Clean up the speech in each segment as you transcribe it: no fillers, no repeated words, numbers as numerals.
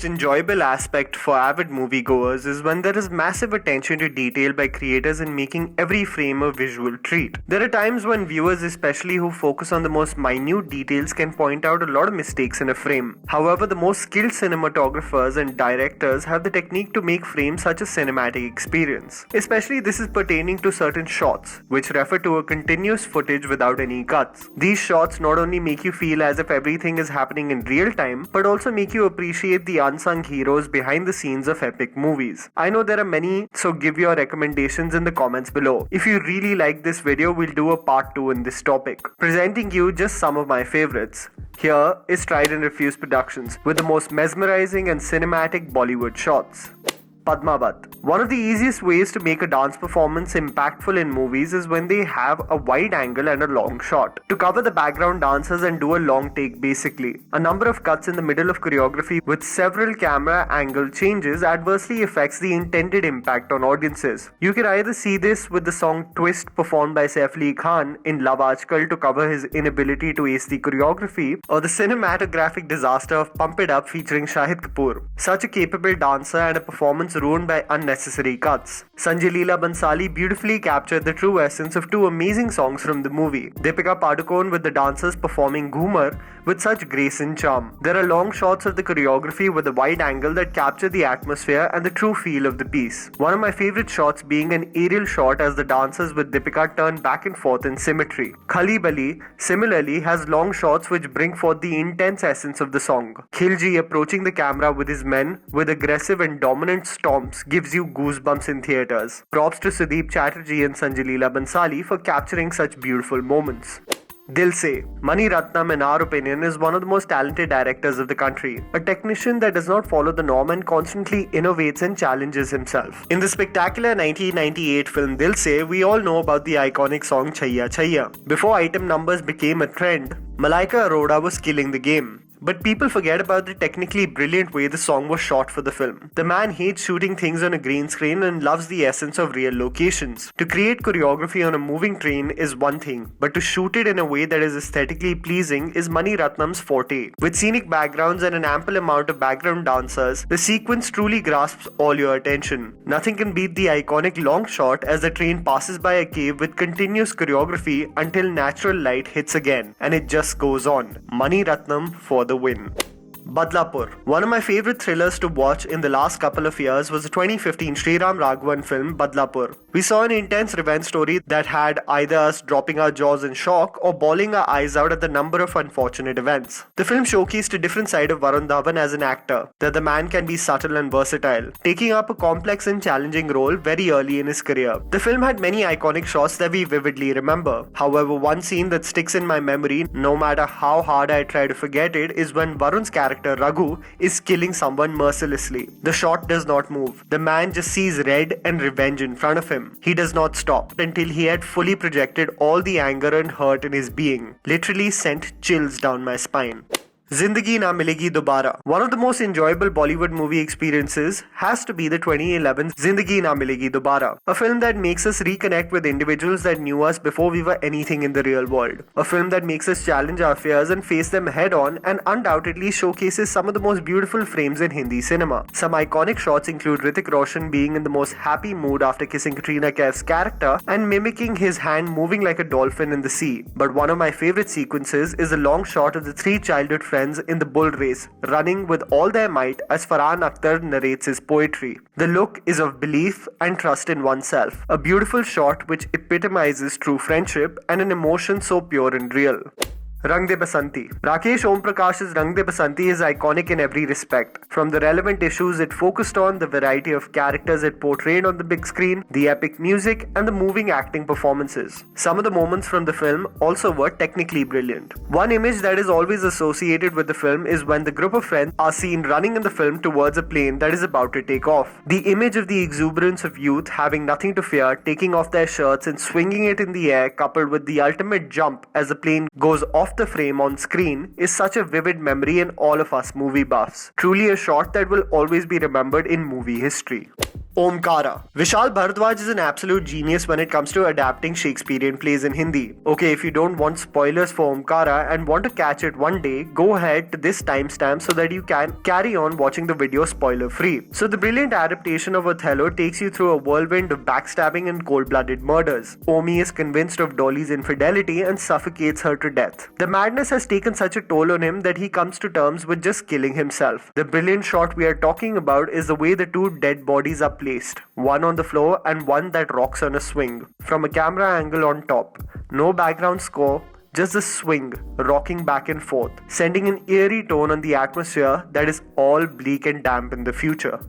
most enjoyable aspect for avid moviegoers is when there is massive attention to detail by creators in making every frame a visual treat. There are times when viewers, especially who focus on the most minute details, can point out a lot of mistakes in a frame. However, the most skilled cinematographers and directors have the technique to make frames such a cinematic experience. Especially this is pertaining to certain shots, which refer to a continuous footage without any cuts. These shots not only make you feel as if everything is happening in real time, but also make you appreciate the unsung heroes behind the scenes of epic movies. I know there are many, so give your recommendations in the comments below. If you really like this video, we'll do a part 2 in this topic, presenting you just some of my favorites. Here is Tried&Refused Productions with the most mesmerizing and cinematic Bollywood shots. PADMAAVAT. One of the easiest ways to make a dance performance impactful in movies is when they have a wide angle and a long shot to cover the background dancers and do a long take basically. A number of cuts in the middle of choreography with several camera angle changes adversely affects the intended impact on audiences. You can either see this with the song Twist performed by Saif Ali Khan in Love Aajkal to cover his inability to ace the choreography, or the cinematographic disaster of Pump It Up featuring Shahid Kapoor. Such a capable dancer and a performance ruined by unnecessary cuts. Sanjay Leela Bhansali beautifully captured the true essence of two amazing songs from the movie. Deepika Padukone with the dancers performing Ghumar with such grace and charm. There are long shots of the choreography with a wide angle that capture the atmosphere and the true feel of the piece. One of my favorite shots being an aerial shot as the dancers with Deepika turn back and forth in symmetry. Khali Bali similarly has long shots which bring forth the intense essence of the song. Khilji approaching the camera with his men with aggressive and dominant stomps gives you goosebumps in theatres. Props to Sudeep Chatterjee and Sanjay Leela Bhansali for capturing such beautiful moments. Dil Se. Mani Ratnam, in our opinion, is one of the most talented directors of the country. A technician that does not follow the norm and constantly innovates and challenges himself. In the spectacular 1998 film Dil Se, we all know about the iconic song Chaiya Chaiya. Before item numbers became a trend, Malaika Arora was killing the game. But people forget about the technically brilliant way the song was shot for the film. The man hates shooting things on a green screen and loves the essence of real locations. To create choreography on a moving train is one thing, but to shoot it in a way that is aesthetically pleasing is Mani Ratnam's forte. With scenic backgrounds and an ample amount of background dancers, the sequence truly grasps all your attention. Nothing can beat the iconic long shot as the train passes by a cave with continuous choreography until natural light hits again, and it just goes on. Mani Ratnam for the win. BADLAPUR. One of my favorite thrillers to watch in the last couple of years was the 2015 Sriram Raghavan film BADLAPUR. We saw an intense revenge story that had either us dropping our jaws in shock or bawling our eyes out at the number of unfortunate events. The film showcased a different side of Varun Dhawan as an actor, that the man can be subtle and versatile, taking up a complex and challenging role very early in his career. The film had many iconic shots that we vividly remember. However, one scene that sticks in my memory, no matter how hard I try to forget it, is when Varun's character Raghu is killing someone mercilessly. The shot does not move. The man just sees red and revenge in front of him. He does not stop until he had fully projected all the anger and hurt in his being. Literally sent chills down my spine. ZINDAGI Na Milegi Dobara. One of the most enjoyable Bollywood movie experiences has to be the 2011 ZINDAGI Na Milegi Dobara, a film that makes us reconnect with individuals that knew us before we were anything in the real world. A film that makes us challenge our fears and face them head on, and undoubtedly showcases some of the most beautiful frames in Hindi cinema. Some iconic shots include Hrithik Roshan being in the most happy mood after kissing Katrina Kaif's character and mimicking his hand moving like a dolphin in the sea. But one of my favorite sequences is a long shot of the three childhood friends in the bull race, running with all their might as Farhan Akhtar narrates his poetry. The look is of belief and trust in oneself, a beautiful shot which epitomizes true friendship and an emotion so pure and real. Rang De Basanti. Rakesh Om Prakash's Rang De Basanti is iconic in every respect. From the relevant issues it focused on, the variety of characters it portrayed on the big screen, the epic music, and the moving acting performances. Some of the moments from the film also were technically brilliant. One image that is always associated with the film is when the group of friends are seen running in the film towards a plane that is about to take off. The image of the exuberance of youth having nothing to fear, taking off their shirts and swinging it in the air, coupled with the ultimate jump as the plane goes off the frame on screen, is such a vivid memory in all of us movie buffs. Truly a shot that will always be remembered in movie history. OMKARA. Vishal Bharadwaj is an absolute genius when it comes to adapting Shakespearean plays in Hindi. Okay, if you don't want spoilers for OMKARA and want to catch it one day, go ahead to this timestamp so that you can carry on watching the video spoiler free. So the brilliant adaptation of Othello takes you through a whirlwind of backstabbing and cold-blooded murders. Omi is convinced of Dolly's infidelity and suffocates her to death. The madness has taken such a toll on him that he comes to terms with just killing himself. The brilliant shot we are talking about is the way the two dead bodies are placed, one on the floor and one that rocks on a swing, from a camera angle on top. No background score, just the swing, rocking back and forth, sending an eerie tone on the atmosphere that is all bleak and damp in the future.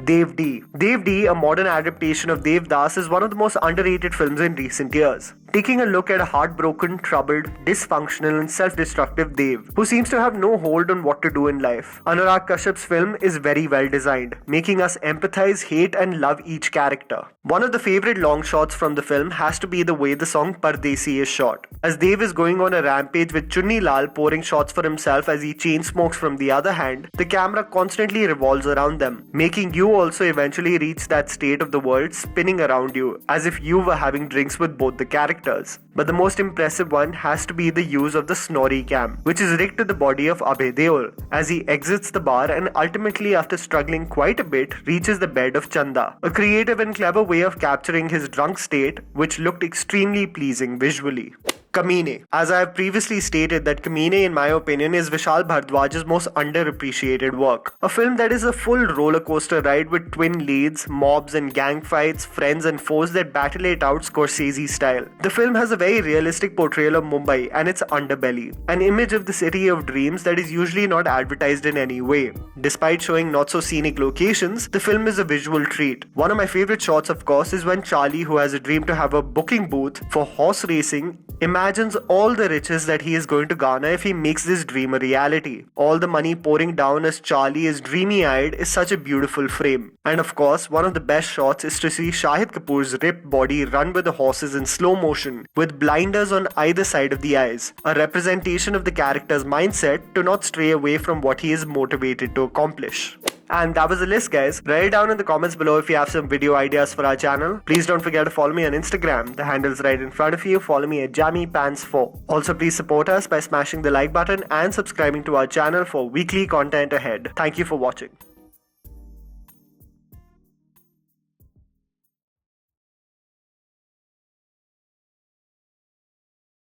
Dev D. Dev D, a modern adaptation of Devdas, is one of the most underrated films in recent years. Taking a look at a heartbroken, troubled, dysfunctional and self-destructive Dev, who seems to have no hold on what to do in life. Anurag Kashyap's film is very well designed, making us empathize, hate and love each character. One of the favorite long shots from the film has to be the way the song Pardesi is shot. As Dev is going on a rampage with Chunni Lal pouring shots for himself as he chain smokes from the other hand, the camera constantly revolves around them, making you also eventually reach that state of the world spinning around you, as if you were having drinks with both the characters. But the most impressive one has to be the use of the Snorri cam, which is rigged to the body of Abhay Deol, as he exits the bar and ultimately, after struggling quite a bit, reaches the bed of Chanda. A creative and clever way of capturing his drunk state, which looked extremely pleasing visually. KAMINEY. As I have previously stated that KAMINEY, in my opinion, is Vishal Bharadwaj's most underappreciated work. A film that is a full roller coaster ride with twin leads, mobs and gang fights, friends and foes that battle it out Scorsese style. The film has a very realistic portrayal of Mumbai and its underbelly, an image of the city of dreams that is usually not advertised in any way. Despite showing not so scenic locations, the film is a visual treat. One of my favorite shots, of course, is when Charlie, who has a dream to have a booking booth for horse racing, imagines all the riches that he is going to garner if he makes this dream a reality. All the money pouring down as Charlie is dreamy-eyed is such a beautiful frame. And of course, one of the best shots is to see Shahid Kapoor's ripped body run with the horses in slow motion, with blinders on either side of the eyes, a representation of the character's mindset to not stray away from what he is motivated to accomplish. And that was the list, guys. Write it down in the comments below if you have some video ideas for our channel. Please don't forget to follow me on Instagram. The handle's right in front of you. Follow me at JammyPants4. Also, please support us by smashing the like button and subscribing to our channel for weekly content ahead. Thank you for watching.